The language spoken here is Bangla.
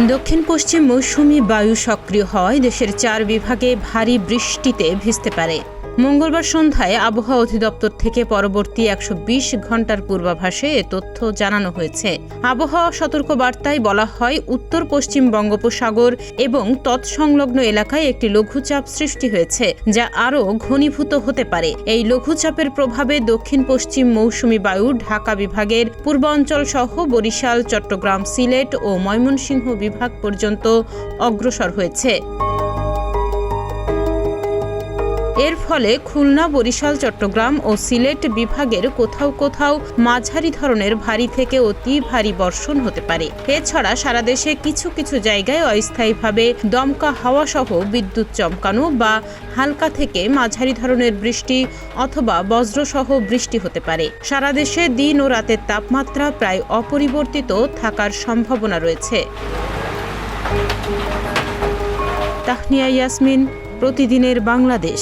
দক্ষিণ পশ্চিম মৌসুমি বায়ু সক্রিয় হওয়ায় দেশের 4 বিভাগে ভারী বৃষ্টিতে ভিজতে পারে। মঙ্গলবার সন্ধ্যায় আবহাওয়া অধিদপ্তর থেকে পরবর্তী 120 ঘণ্টার পূর্বাভাসে এ তথ্য জানানো হয়েছে। আবহাওয়া সতর্কবার্তায় বলা হয়, উত্তর পশ্চিম বঙ্গোপসাগর এবং তৎসংলগ্ন এলাকায় একটি লঘুচাপ সৃষ্টি হয়েছে, যা আরও ঘনীভূত হতে পারে। এই লঘুচাপের প্রভাবে দক্ষিণ পশ্চিম মৌসুমি বায়ু ঢাকা বিভাগের পূর্বাঞ্চল সহ বরিশাল, চট্টগ্রাম, সিলেট ও ময়মনসিংহ বিভাগ পর্যন্ত অগ্রসর হয়েছে। এর ফলে খুলনা, বরিশাল, চট্টগ্রাম ও সিলেট বিভাগের কোথাও কোথাও মাঝারি ধরনের ভারী থেকে অতি ভারী বর্ষণ হতে পারে। এছাড়া সারা দেশে কিছু কিছু জায়গায় অস্থায়ীভাবে দমকা হাওয়া সহ বিদ্যুৎ চমকানো বা হালকা থেকে মাঝারি ধরনের বৃষ্টি অথবা বজ্রসহ বৃষ্টি হতে পারে। সারা দেশে দিন ও রাতের তাপমাত্রা প্রায় অপরিবর্তিত থাকার সম্ভাবনা রয়েছে। তাহনিয়া ইয়াসমিন, প্রতিদিনের বাংলাদেশ।